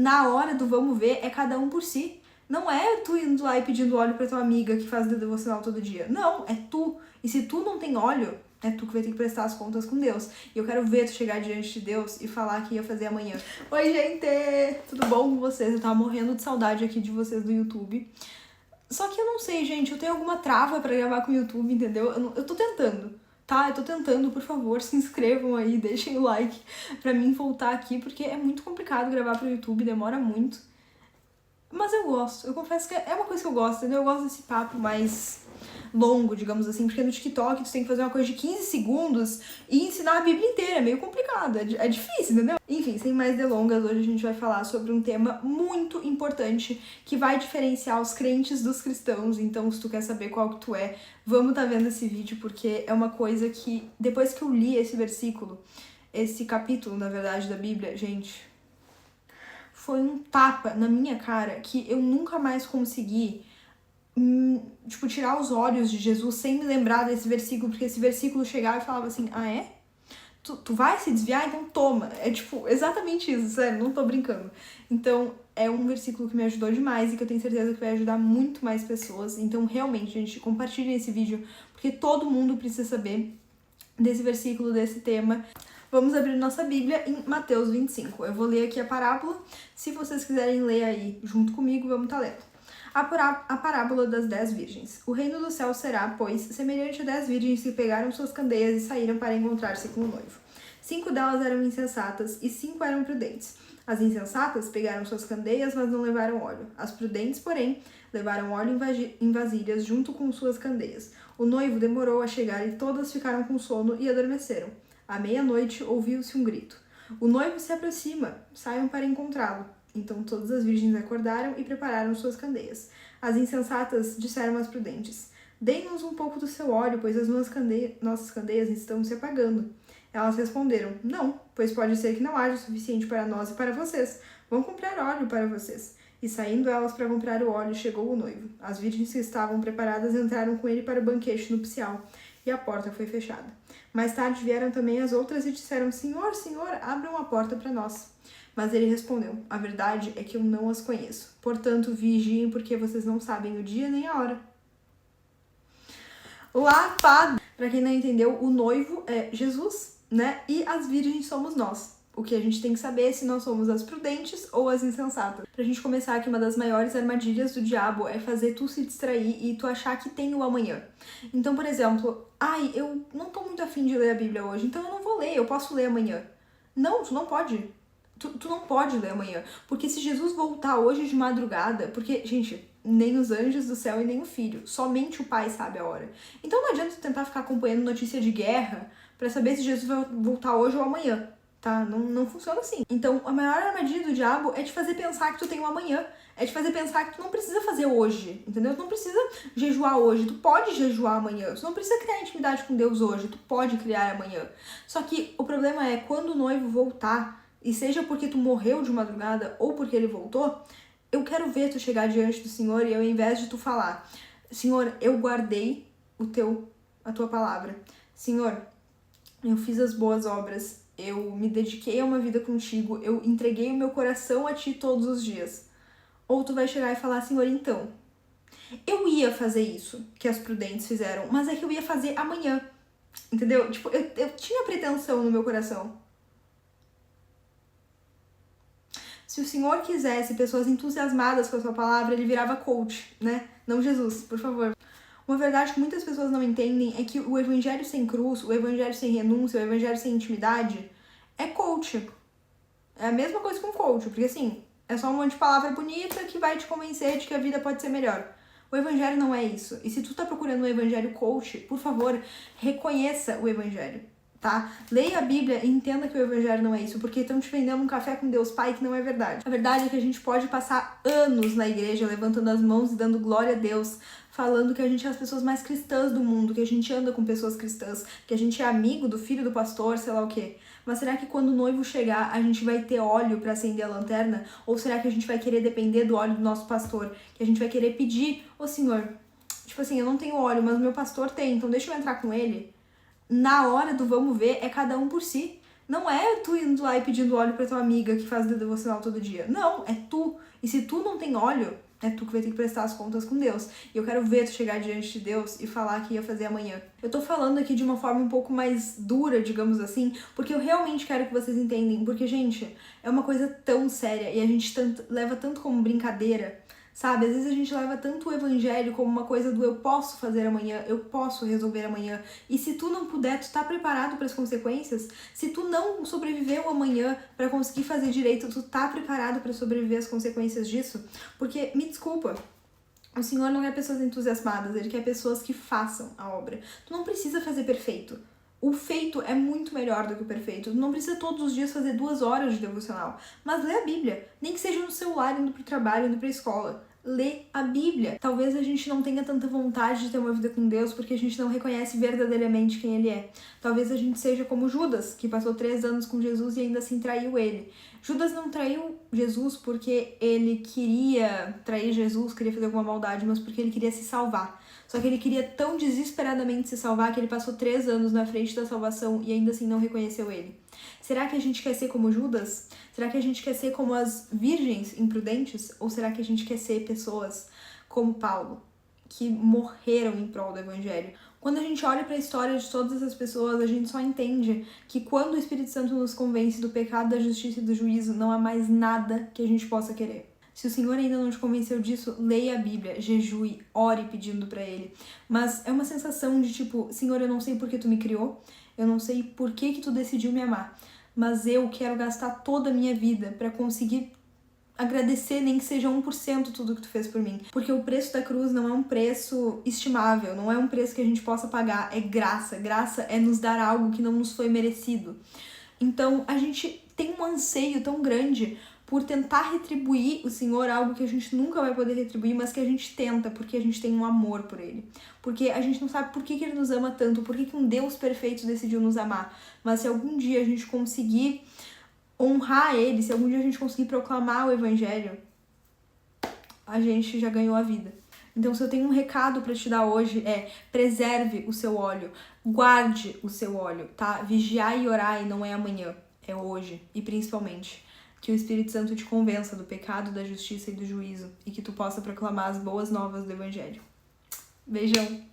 na hora do vamos ver, é cada um por si. Não é tu indo lá e pedindo óleo pra tua amiga que faz devocional todo dia. Não, é tu. E se tu não tem óleo, é tu que vai ter que prestar as contas com Deus. E eu quero ver tu chegar diante de Deus e falar que ia fazer amanhã. Oi, gente! Tudo bom com vocês? Eu tava morrendo de saudade aqui de vocês do YouTube. Só que eu não sei, gente, eu tenho alguma trava pra gravar com o YouTube, entendeu? Eu tô tentando, tá? Eu tô tentando, por favor, se inscrevam aí, deixem o like pra mim voltar aqui, porque é muito complicado gravar pro YouTube, demora muito. Mas eu gosto, eu confesso que é uma coisa que eu gosto, entendeu? Eu gosto desse papo mais longo, digamos assim, porque no TikTok tu tem que fazer uma coisa de 15 segundos e ensinar a Bíblia inteira, é meio complicado, é difícil, entendeu? Enfim, sem mais delongas, hoje a gente vai falar sobre um tema muito importante que vai diferenciar os crentes dos cristãos, então se tu quer saber qual que tu é, vamos tá vendo esse vídeo, porque é uma coisa que, depois que eu li esse versículo, esse capítulo, na verdade, da Bíblia, gente, foi um tapa na minha cara que eu nunca mais consegui tirar os olhos de Jesus sem me lembrar desse versículo, porque esse versículo chegava e falava assim, ah é? Tu vai se desviar? Então toma. É exatamente isso, sério, não tô brincando. Então, é um versículo que me ajudou demais e que eu tenho certeza que vai ajudar muito mais pessoas. Então, realmente, gente, compartilhem esse vídeo, porque todo mundo precisa saber desse versículo, desse tema. Vamos abrir nossa Bíblia em Mateus 25. Eu vou ler aqui a parábola. Se vocês quiserem ler aí junto comigo, vamos estar lendo. A parábola das 10 virgens. O reino do céu será, pois, semelhante a 10 virgens que pegaram suas candeias e saíram para encontrar-se com o noivo. 5 delas eram insensatas e 5 eram prudentes. As insensatas pegaram suas candeias, mas não levaram óleo. As prudentes, porém, levaram óleo em vasilhas junto com suas candeias. O noivo demorou a chegar e todas ficaram com sono e adormeceram. À meia-noite ouviu-se um grito. O noivo se aproxima, saiam para encontrá-lo. Então todas as virgens acordaram e prepararam suas candeias. As insensatas disseram às prudentes, deem-nos um pouco do seu óleo, pois as nossas candeias estão se apagando. Elas responderam, não, pois pode ser que não haja o suficiente para nós e para vocês. Vão comprar óleo para vocês. E saindo elas para comprar o óleo, chegou o noivo. As virgens que estavam preparadas entraram com ele para o banquete nupcial, e a porta foi fechada. Mais tarde vieram também as outras e disseram, Senhor, Senhor, abram a porta para nós. Mas ele respondeu, a verdade é que eu não as conheço. Portanto, vigiem, porque vocês não sabem o dia nem a hora. Lapado! Para quem não entendeu, o noivo é Jesus, né? E as virgens somos nós. O que a gente tem que saber é se nós somos as prudentes ou as insensatas. Pra gente começar aqui, uma das maiores armadilhas do diabo é fazer tu se distrair e tu achar que tem o amanhã. Então, por exemplo, eu não tô muito afim de ler a Bíblia hoje, então eu não vou ler, eu posso ler amanhã. Não, tu não pode. Tu não pode ler amanhã. Porque se Jesus voltar hoje de madrugada, porque, gente, nem os anjos do céu e nem o filho, somente o pai sabe a hora. Então não adianta tu tentar ficar acompanhando notícia de guerra pra saber se Jesus vai voltar hoje ou amanhã. Tá? Não funciona assim. Então, a maior armadilha do diabo é te fazer pensar que tu tem um amanhã. É te fazer pensar que tu não precisa fazer hoje, entendeu? Tu não precisa jejuar hoje, tu pode jejuar amanhã. Tu não precisa criar intimidade com Deus hoje, tu pode criar amanhã. Só que o problema é, quando o noivo voltar, e seja porque tu morreu de madrugada ou porque ele voltou, eu quero ver tu chegar diante do Senhor e ao invés de tu falar, Senhor, eu guardei a tua palavra. Senhor, eu fiz as boas obras. Eu me dediquei a uma vida contigo, eu entreguei o meu coração a ti todos os dias. Ou tu vai chegar e falar, Senhor, então, eu ia fazer isso que as prudentes fizeram, mas é que eu ia fazer amanhã, entendeu? Eu tinha pretensão no meu coração. Se o Senhor quisesse pessoas entusiasmadas com a sua palavra, ele virava coach, né? Não Jesus, por favor. Uma verdade que muitas pessoas não entendem é que o evangelho sem cruz, o evangelho sem renúncia, o evangelho sem intimidade é coach. É a mesma coisa com coach, porque assim, é só um monte de palavra bonita que vai te convencer de que a vida pode ser melhor. O evangelho não é isso. E se tu tá procurando um evangelho coach, por favor, reconheça o evangelho, tá? Leia a Bíblia e entenda que o evangelho não é isso, porque estão te vendendo um café com Deus Pai que não é verdade. A verdade é que a gente pode passar anos na igreja levantando as mãos e dando glória a Deus, falando que a gente é as pessoas mais cristãs do mundo, que a gente anda com pessoas cristãs, que a gente é amigo do filho do pastor, sei lá o quê. Mas será que quando o noivo chegar, a gente vai ter óleo para acender a lanterna? Ou será que a gente vai querer depender do óleo do nosso pastor? Que a gente vai querer pedir, ô Senhor, eu não tenho óleo, mas o meu pastor tem, então deixa eu entrar com ele? Na hora do vamos ver, é cada um por si. Não é tu indo lá e pedindo óleo pra tua amiga que faz devocional todo dia. Não, é tu. E se tu não tem óleo, é tu que vai ter que prestar as contas com Deus. E eu quero ver tu chegar diante de Deus e falar que ia fazer amanhã. Eu tô falando aqui de uma forma um pouco mais dura, digamos assim, porque eu realmente quero que vocês entendam. Porque, gente, é uma coisa tão séria e a gente leva tanto como brincadeira, sabe? Às vezes a gente leva tanto o evangelho como uma coisa do eu posso fazer amanhã, eu posso resolver amanhã. E se tu não puder, tu tá preparado para as consequências? Se tu não sobreviveu amanhã para conseguir fazer direito, tu tá preparado para sobreviver às consequências disso? Porque, me desculpa, o Senhor não quer pessoas entusiasmadas, Ele quer pessoas que façam a obra. Tu não precisa fazer perfeito. O feito é muito melhor do que o perfeito. Tu não precisa todos os dias fazer 2 horas de devocional. Mas lê a Bíblia. Nem que seja no celular, indo pro trabalho, indo pra escola. Lê a Bíblia. Talvez a gente não tenha tanta vontade de ter uma vida com Deus porque a gente não reconhece verdadeiramente quem Ele é. Talvez a gente seja como Judas, que passou 3 anos com Jesus e ainda assim traiu Ele. Judas não traiu Jesus porque ele queria trair Jesus, queria fazer alguma maldade, mas porque ele queria se salvar. Só que ele queria tão desesperadamente se salvar que ele passou 3 anos na frente da salvação e ainda assim não reconheceu ele. Será que a gente quer ser como Judas? Será que a gente quer ser como as virgens imprudentes? Ou será que a gente quer ser pessoas como Paulo, que morreram em prol do evangelho? Quando a gente olha para a história de todas essas pessoas, a gente só entende que quando o Espírito Santo nos convence do pecado, da justiça e do juízo, não há mais nada que a gente possa querer. Se o Senhor ainda não te convenceu disso, leia a Bíblia, jejue, ore pedindo pra Ele. Mas é uma sensação de tipo, Senhor, eu não sei por que tu me criou, eu não sei por que tu decidiu me amar, mas eu quero gastar toda a minha vida pra conseguir agradecer nem que seja 1% tudo que tu fez por mim. Porque o preço da cruz não é um preço estimável, não é um preço que a gente possa pagar, é graça. Graça é nos dar algo que não nos foi merecido. Então, a gente tem um anseio tão grande por tentar retribuir o Senhor algo que a gente nunca vai poder retribuir, mas que a gente tenta, porque a gente tem um amor por Ele. Porque a gente não sabe por que Ele nos ama tanto, por que um Deus perfeito decidiu nos amar. Mas se algum dia a gente conseguir honrar Ele, se algum dia a gente conseguir proclamar o Evangelho, a gente já ganhou a vida. Então, se eu tenho um recado pra te dar hoje, é preserve o seu óleo, guarde o seu óleo, tá? Vigiar e orar e não é amanhã, é hoje. E principalmente, que o Espírito Santo te convença do pecado, da justiça e do juízo e que tu possa proclamar as boas novas do Evangelho. Beijão!